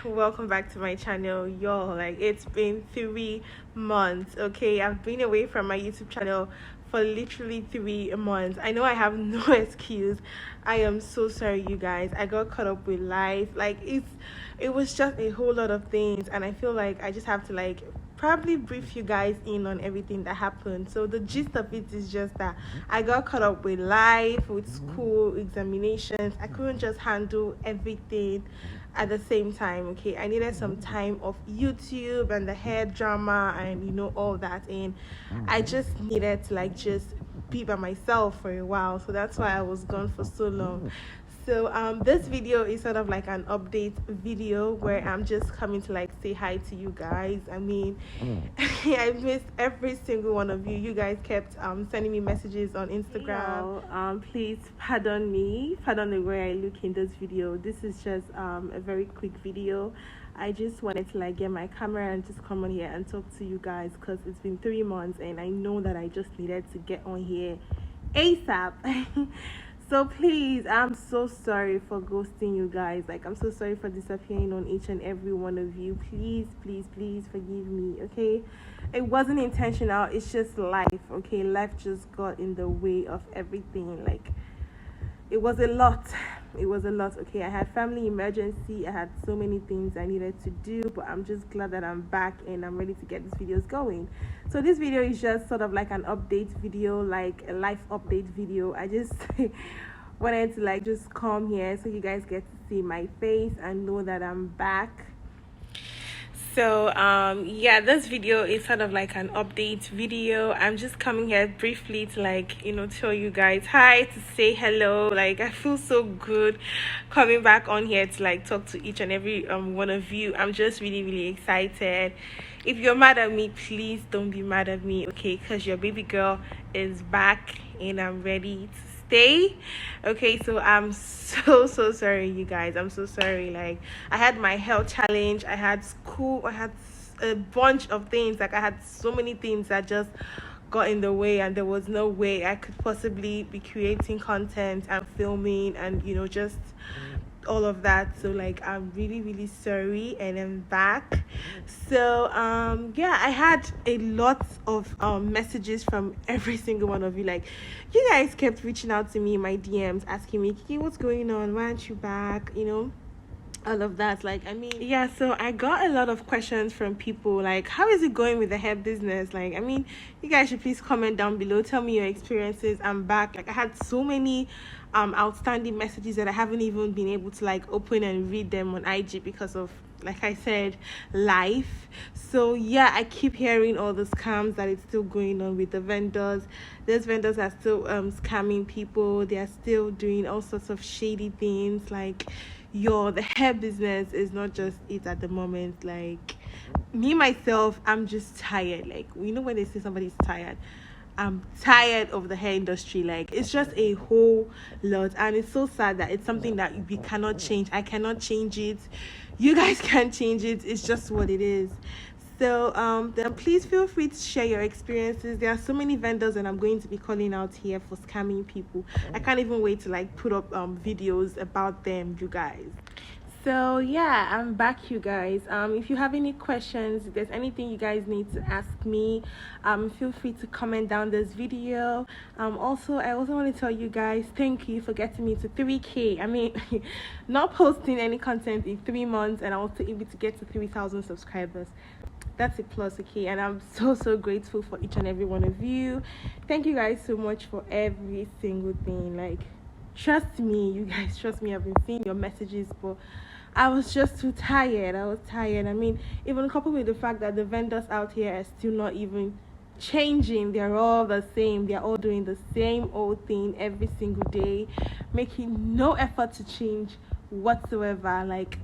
welcome back to my channel, y'all. Like, it's been 3 months. Okay, I've been away from my YouTube channel for literally 3 months. I know I have no excuse. I am so sorry, you guys. I got caught up with life. Like, it was just a whole lot of things, and I feel like I just have to like probably brief you guys in on everything that happened. So the gist of it is just that I got caught up with life, with school, examinations. I couldn't just handle everything at the same time. Okay, I needed some time off YouTube and the hair drama and all that, and I just needed to like just be by myself for a while. So that's why I was gone for so long. So this video is sort of like an update video where I'm just coming to like say hi to you guys. I mean, I missed every single one of you. You guys kept sending me messages on Instagram. Please pardon me, pardon the way I look in this video. This is just a very quick video. I just wanted to like get my camera and just come on here and talk to you guys because it's been 3 months and I know that I just needed to get on here ASAP. So please, I'm so sorry for ghosting you guys. Like, I'm so sorry for disappearing on each and every one of you. Please, please, please forgive me, okay? It wasn't intentional. It's just life, okay? Life just got in the way of everything. Like, it was a lot. It was a lot, okay? I had family emergency. I had so many things I needed to do, but I'm just glad that I'm back and I'm ready to get these videos going. So this video is just sort of like an update video, like a life update video. I just wanted to like just come here so you guys get to see my face and know that I'm back. So yeah, this video is sort of like an update video. I'm just coming here briefly to like tell you guys hi, to say hello. Like, I feel so good coming back on here to like talk to each and every one of you. I'm just really excited. If you're mad at me, please don't be mad at me, okay? Because your baby girl is back and I'm ready to stay. Okay, so I'm so sorry, you guys. I'm so sorry. Like, I had my health challenge, I had school, I had a bunch of things. Like, I had so many things that just got in the way, and there was no way I could possibly be creating content and filming and just all of that. So like, I'm really sorry, and I'm back. So yeah, I had a lot of messages from every single one of you. Like, you guys kept reaching out to me in my DMs asking me, Kiki, what's going on, why aren't you back, all of that. Like, I mean, yeah, so I got a lot of questions from people like, how is it going with the hair business? Like, I mean, you guys should please comment down below, tell me your experiences. I'm back. Like, I had so many outstanding messages that I haven't even been able to like open and read them on IG because of, like I said, life. So yeah, I keep hearing all the scams that is still going on with the vendors. Those vendors are still scamming people. They are still doing all sorts of shady things. Like, the hair business is not just it at the moment. Like, me myself, I'm just tired. Like, when they say somebody's tired, I'm tired of the hair industry. Like, it's just a whole lot, and it's so sad that it's something that we cannot change. I cannot change it, you guys can't change it. It's just what it is. So then please feel free to share your experiences. There are so many vendors and I'm going to be calling out here for scamming people. I can't even wait to like put up videos about them, you guys. So yeah, I'm back, you guys. If you have any questions, if there's anything you guys need to ask me, feel free to comment down this video. Also, I also want to tell you guys, thank you for getting me to 3K. I mean, not posting any content in 3 months and I was able to get to 3,000 subscribers. That's a plus, okay? And I'm so grateful for each and every one of you. Thank you guys so much for every single thing. Like, trust me, you guys, trust me. I've been seeing your messages, but I was just too tired. I was tired. I mean, even coupled with the fact that the vendors out here are still not even changing. They're all the same. They're all doing the same old thing every single day, making no effort to change whatsoever. Like,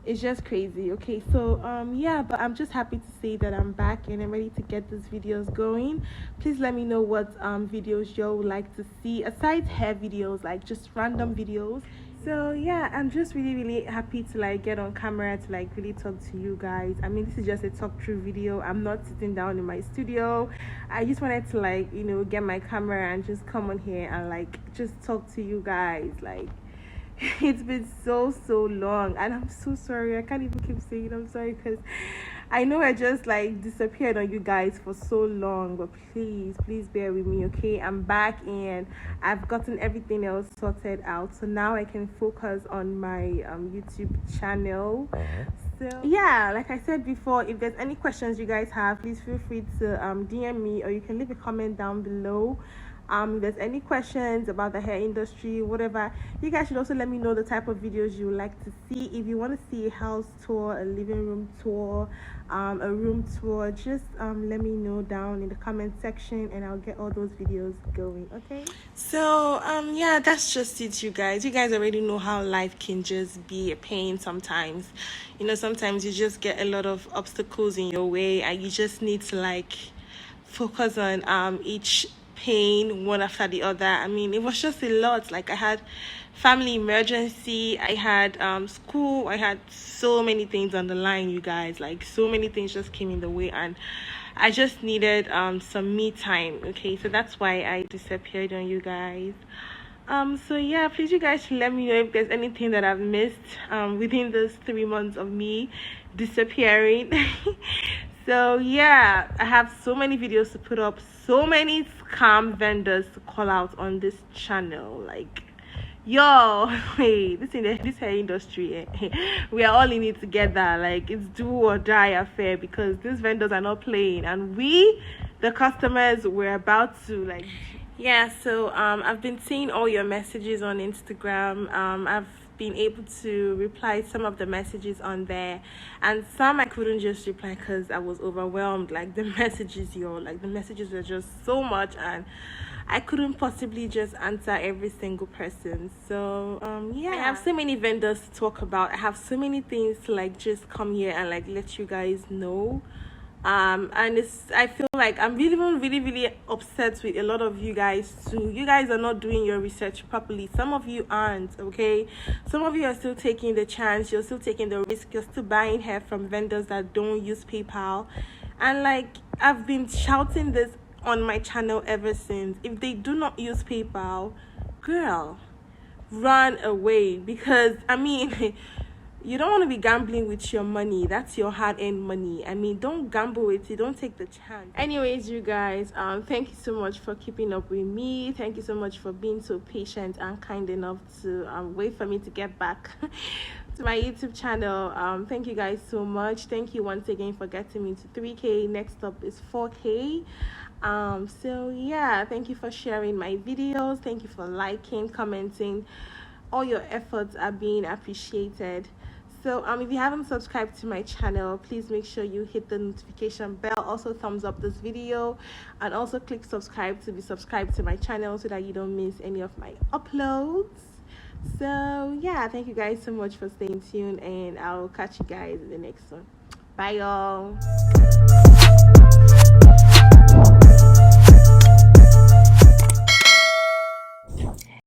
it's just crazy. Okay, so yeah, but I'm just happy to say that I'm back and I'm ready to get these videos going. Please let me know what videos you would like to see aside hair videos, like just random videos. So yeah, I'm just really happy to like get on camera to like really talk to you guys. I mean, this is just a talk through video. I'm not sitting down in my studio. I just wanted to like get my camera and just come on here and like just talk to you guys. Like, It's been so long, and I'm so sorry. I can't even keep saying I'm sorry because I know I just like disappeared on you guys for so long, but please bear with me, okay? I'm back and I've gotten everything else sorted out, so now I can focus on my YouTube channel. So yeah, like I said before, if there's any questions you guys have, please feel free to DM me, or you can leave a comment down below. If there's any questions about the hair industry, whatever, you guys should also let me know the type of videos you would like to see. If you want to see a house tour, a living room tour, a room tour, just let me know down in the comment section and I'll get all those videos going, okay? So yeah, that's just it, you guys. You guys already know how life can just be a pain sometimes. You know, sometimes you just get a lot of obstacles in your way and you just need to like focus on each pain one after the other. I mean, it was just a lot. Like I had family emergency, I had school, I had so many things on the line, you guys. Like so many things just came in the way and I just needed some me time. Okay, so that's why I disappeared on you guys. So yeah, please you guys should let me know if there's anything that I've missed within those 3 months of me disappearing. So yeah, I have so many videos to put up, so many scam vendors to call out on this channel. Like, yo, hey, this hair industry, we are all in it together. Like, it's do or die affair because these vendors are not playing, and we, the customers, we're about to like. Yeah, so I've been seeing all your messages on Instagram. I've been able to reply some of the messages on there, and some I couldn't just reply because I was overwhelmed. Like the messages, the messages were just so much, and I couldn't possibly just answer every single person. So yeah, I have so many vendors to talk about. I have so many things to like just come here and like let you guys know. And I feel like I'm really upset with a lot of you guys too. You guys are not doing your research properly. Some of you aren't, okay? Some of you are still taking the chance, you're still taking the risk, you're still buying hair from vendors that don't use PayPal. And like I've been shouting this on my channel ever since. If they do not use PayPal, girl, run away, because I mean you don't want to be gambling with your money. That's your hard-earned money. I mean, don't gamble with it. Don't take the chance. Anyways, you guys, thank you so much for keeping up with me. Thank you so much for being so patient and kind enough to wait for me to get back to my YouTube channel. Thank you guys so much. Thank you once again for getting me to 3K. Next up is 4K. So yeah, thank you for sharing my videos. Thank you for liking, commenting. All your efforts are being appreciated. So if you haven't subscribed to my channel, please make sure you hit the notification bell. Also thumbs up this video and also click subscribe to be subscribed to my channel so that you don't miss any of my uploads. So yeah, thank you guys so much for staying tuned, and I'll catch you guys in the next one. Bye y'all.